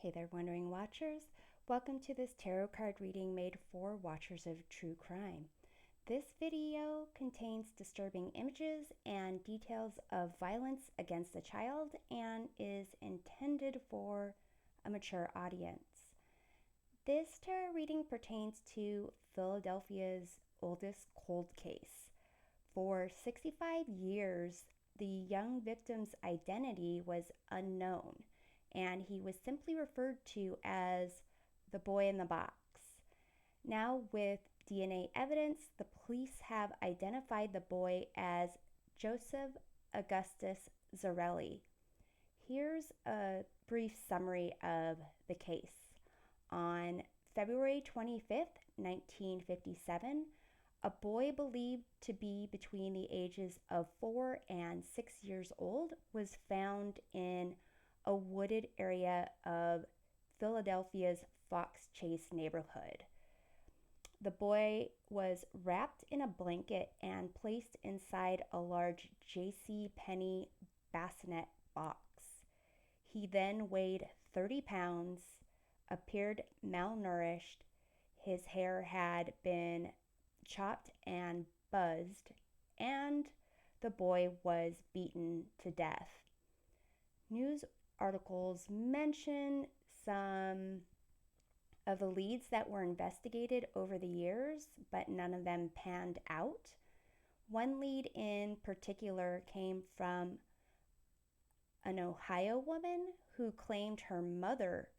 Hey there, Wondering Watchers. Welcome to this tarot card reading made for watchers of true crime. This video contains disturbing images and details of violence against a child and is intended for a mature audience. This tarot reading pertains to Philadelphia's oldest cold case. For 65 years, the young victim's identity was unknown, and he was simply referred to as the boy in the box. Now, with DNA evidence, the police have identified the boy as Joseph Augustus Zarelli. Here's a brief summary of the case. On February 25th, 1957, a boy believed to be between the ages of 4 and 6 years old was found in a wooded area of Philadelphia's Fox Chase neighborhood. The boy was wrapped in a blanket and placed inside a large J.C. Penney bassinet box. He then weighed 30 pounds, appeared malnourished, his hair had been chopped and buzzed, and the boy was beaten to death. News articles mention some of the leads that were investigated over the years, but none of them panned out. One lead in particular came from an Ohio woman who claimed her mother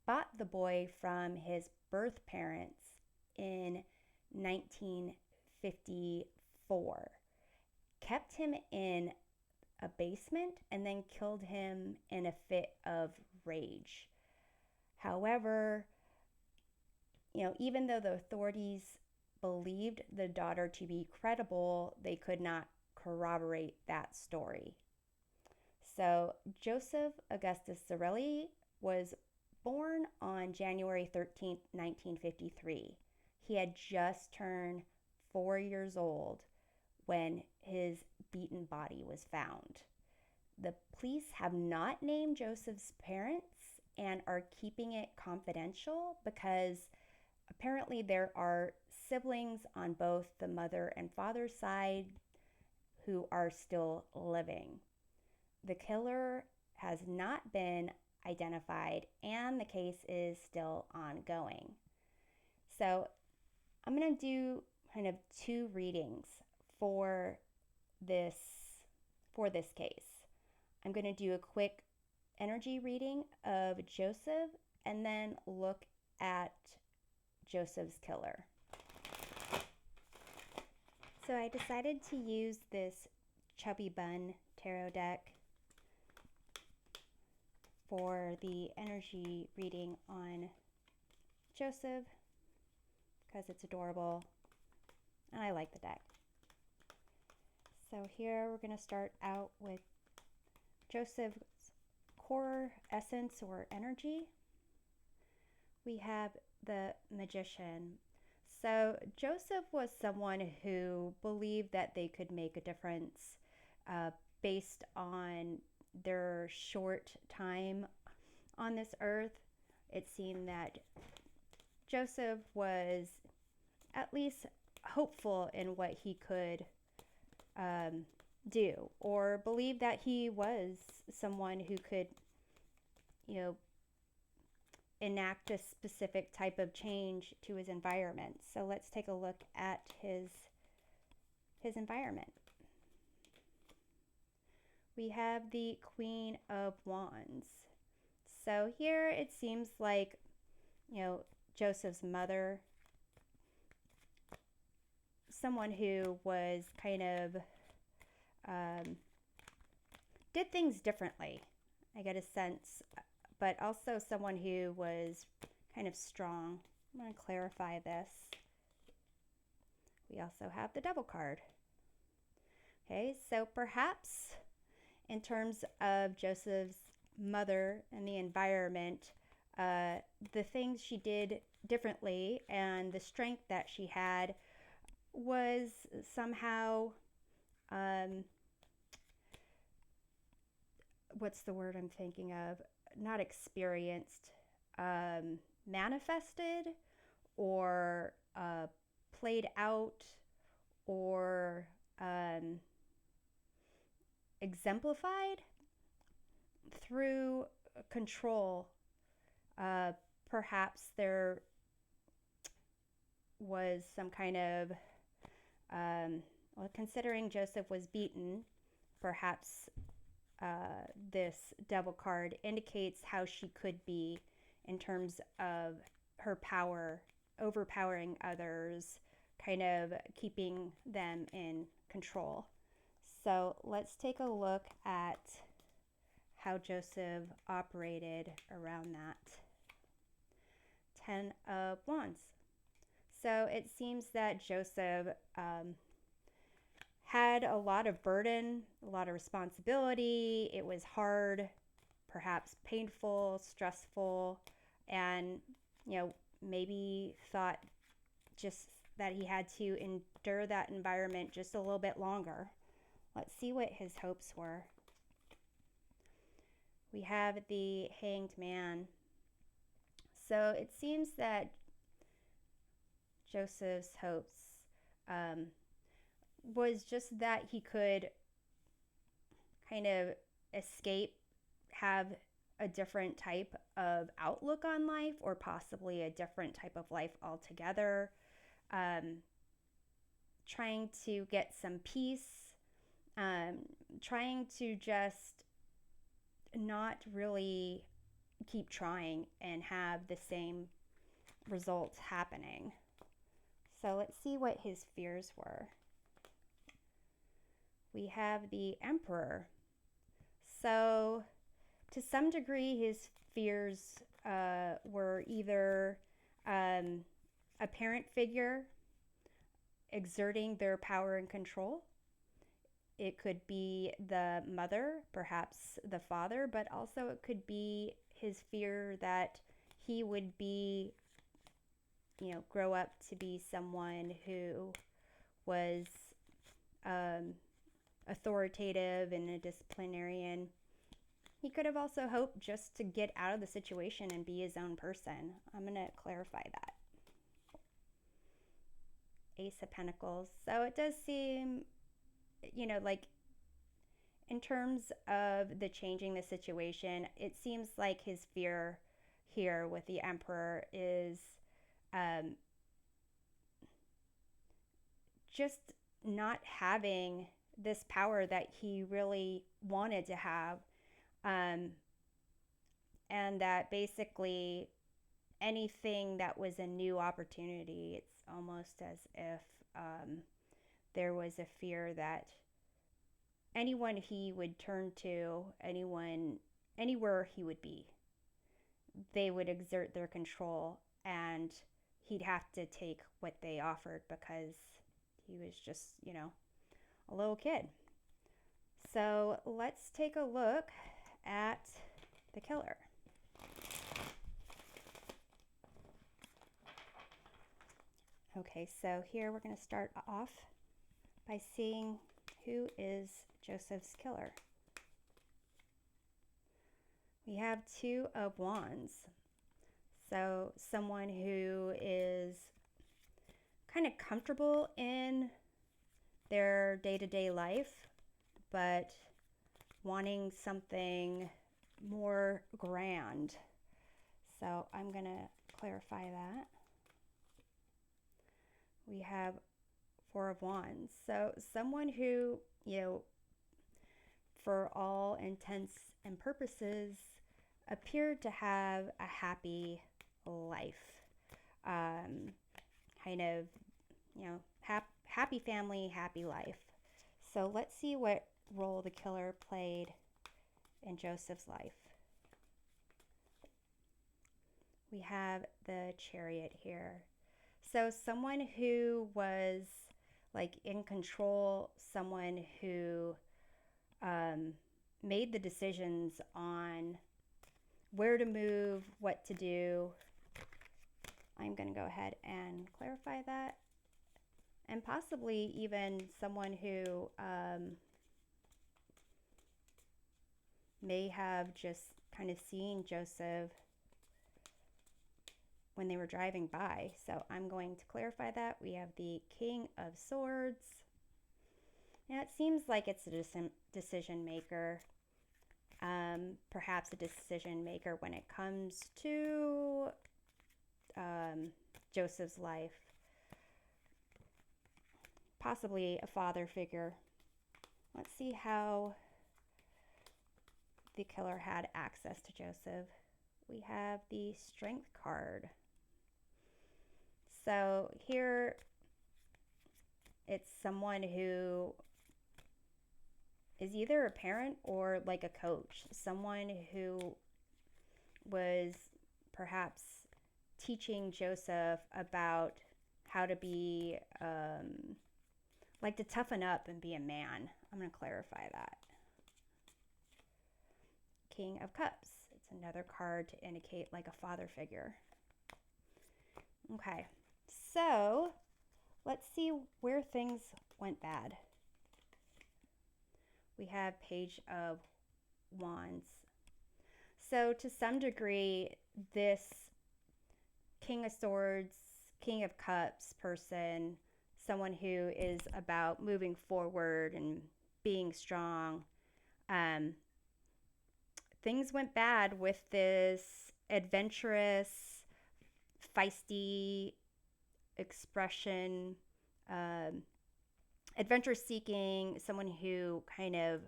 bought the boy from his birth parents in 1954, kept him in a basement, and then killed him in a fit of rage. However, even though the authorities believed the daughter to be credible, they could not corroborate that story. So Joseph Augustus Zarelli was born on January 13th, 1953. He had just turned 4 years old when his beaten body was found. The police have not named Joseph's parents and are keeping it confidential because apparently there are siblings on both the mother and father's side who are still living. The killer has not been identified and the case is still ongoing. So I'm going to do kind of two readings for this case. I'm going to do a quick energy reading of Joseph and then look at Joseph's killer. So I decided to use this Chubby Bun tarot deck for the energy reading on Joseph because it's adorable and I like the deck. So here we're going to start out with Joseph's core essence or energy. We have the Magician. So Joseph was someone who believed that they could make a difference based on their short time on this earth. It seemed that Joseph was at least hopeful in what he could do, or believed that he was someone who could, enact a specific type of change to his environment. So let's take a look at his environment. We have the Queen of Wands. So here it seems like, Joseph's mother, someone who was kind of did things differently, I get a sense, but also someone who was kind of strong. I'm going to clarify this. We also have the Devil card. Okay, so perhaps in terms of Joseph's mother and the environment, the things she did differently and the strength that she had was somehow, what's the word I'm thinking of? not experienced, manifested or played out or exemplified through control. Uh, Perhaps there was some kind of, well, considering Joseph was beaten, perhaps this devil card indicates how she could be in terms of her power, overpowering others, kind of keeping them in control. So let's take a look at how Joseph operated around that. 10 of Wands. So it seems that Joseph had a lot of burden, a lot of responsibility. It was hard, perhaps painful, stressful, and, maybe thought just that he had to endure that environment just a little bit longer. Let's see what his hopes were. We have the Hanged Man. So it seems that Joseph's hopes was just that he could kind of escape, have a different type of outlook on life, or possibly a different type of life altogether, trying to get some peace, trying to just not really keep trying and have the same results happening. So let's see what his fears were. We have the Emperor. So to some degree, his fears were either a parent figure exerting their power and control. It could be the mother, perhaps the father, but also it could be his fear that he would be, grow up to be someone who was authoritative and a disciplinarian. He could have also hoped just to get out of the situation and be his own person. I'm going to clarify that. Ace of Pentacles. So it does seem, like in terms of the changing the situation, it seems like his fear here with the Emperor is just not having this power that he really wanted to have, and that basically anything that was a new opportunity, it's almost as if there was a fear that anyone he would turn to, anywhere he would be, they would exert their control and he'd have to take what they offered because he was just, a little kid. So let's take a look at the killer. Okay, so here we're going to start off by seeing who is Joseph's killer. We have 2 of Wands. So someone who is kind of comfortable in their day-to-day life, but wanting something more grand. So I'm going to clarify that. We have 4 of Wands. So someone who, for all intents and purposes, appeared to have a happy life. Kind of, happy family, happy life. So let's see what role the killer played in Joseph's life. We have the Chariot here. So someone who was like in control, someone who made the decisions on where to move, what to do. I'm going to go ahead and clarify that. And possibly even someone who may have just kind of seeing Joseph when they were driving by. So I'm going to clarify that. We have the King of Swords. Now it seems like it's a decision maker. Perhaps a decision maker when it comes to Joseph's life. Possibly a father figure. Let's see how the killer had access to Joseph. We have the Strength card. So here it's someone who is either a parent or like a coach, someone who was perhaps teaching Joseph about how to be, like to toughen up and be a man. I'm going to clarify that. King of Cups. It's another card to indicate like a father figure. Okay, so let's see where things went bad. We have Page of Wands. So to some degree, this King of Swords, King of Cups person, someone who is about moving forward and being strong, things went bad with this adventurous, feisty expression, adventure seeking, someone who kind of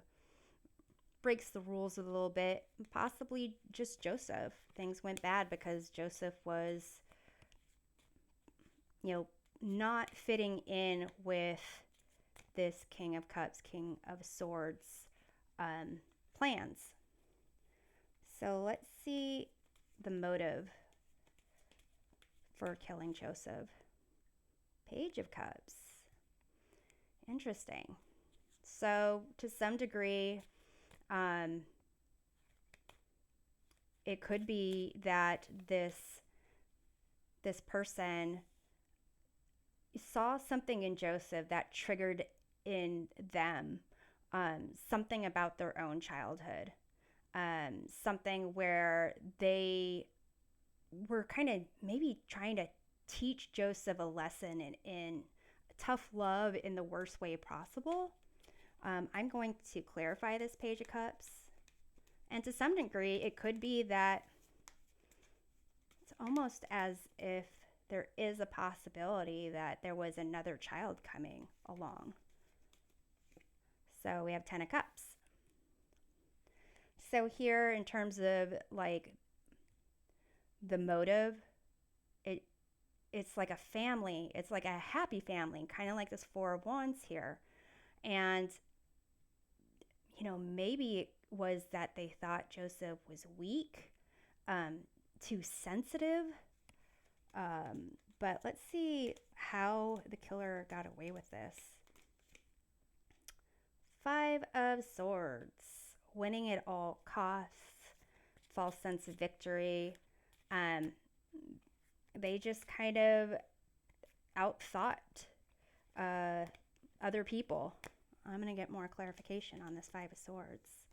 breaks the rules a little bit, possibly just Joseph. Things went bad because Joseph was, not fitting in with this King of Cups, King of Swords plans. So let's see the motive for killing Joseph. Page of Cups. Interesting. So to some degree, it could be that this person saw something in Joseph that triggered in them something about their own childhood, something where they were kind of maybe trying to teach Joseph a lesson in tough love in the worst way possible. I'm going to clarify this Page of Cups. And to some degree, it could be that it's almost as if there is a possibility that there was another child coming along. So we have 10 of Cups. So here, in terms of like the motive, it's like a family. It's like a happy family, kind of like this Four of Wands here. And, maybe it was that they thought Joseph was weak, too sensitive. But let's see how the killer got away with this. Five of Swords. Winning at all costs. False sense of victory. They just kind of outthought other people. I'm going to get more clarification on this Five of Swords.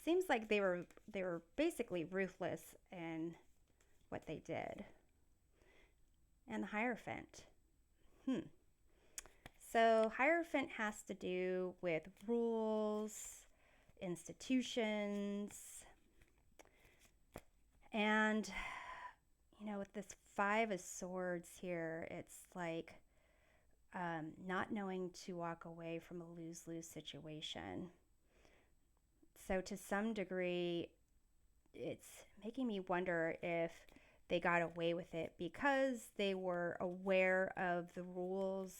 Seems like they were basically ruthless in what they did. And the Hierophant. So Hierophant has to do with rules, institutions, and with this Five of Swords here, it's like not knowing to walk away from a lose-lose situation. So to some degree, it's making me wonder if they got away with it because they were aware of the rules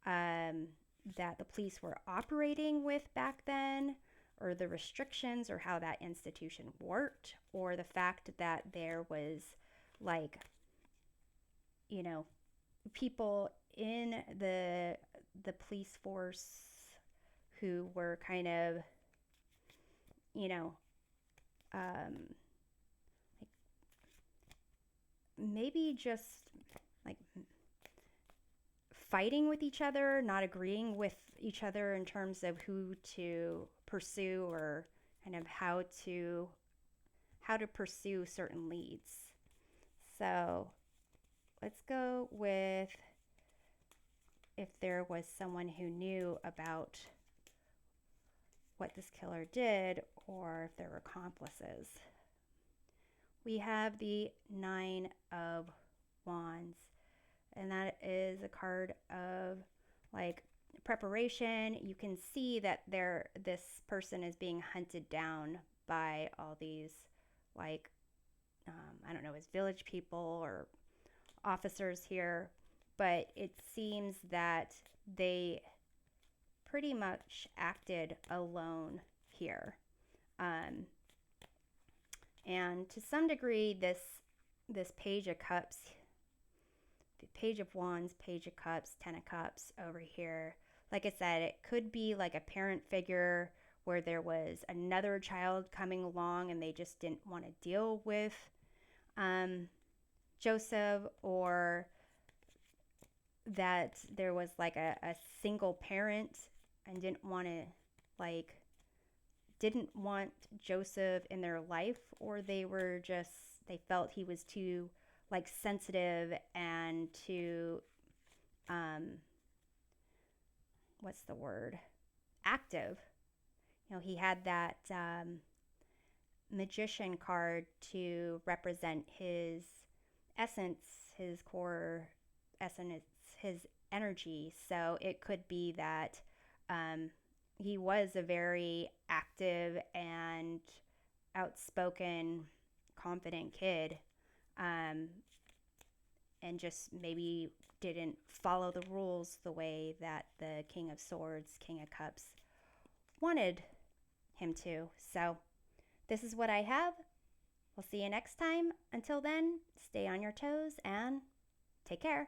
that the police were operating with back then, or the restrictions, or how that institution worked, or the fact that there was people in the police force who were kind of maybe just like fighting with each other, not agreeing with each other in terms of who to pursue or kind of how how to pursue certain leads. So let's go with if there was someone who knew about what this killer did or if there were accomplices. We have the Nine of Wands, and that is a card of like preparation. You can see that this person is being hunted down by all these like I don't know, as village people or officers here, but it seems that they pretty much acted alone here. And to some degree, this Page of Cups, the Page of Wands, Page of Cups, Ten of Cups over here, like I said, it could be like a parent figure where there was another child coming along and they just didn't want to deal with Joseph, or that there was like a single parent and didn't want Joseph in their life, or they felt he was too like sensitive and too what's the word, active. He had that magician card to represent his essence, his core essence, his energy. So it could be that he was a very active and outspoken, confident kid, and just maybe didn't follow the rules the way that the King of Swords, King of Cups wanted him to. So this is what I have. We'll see you next time. Until then, stay on your toes and take care.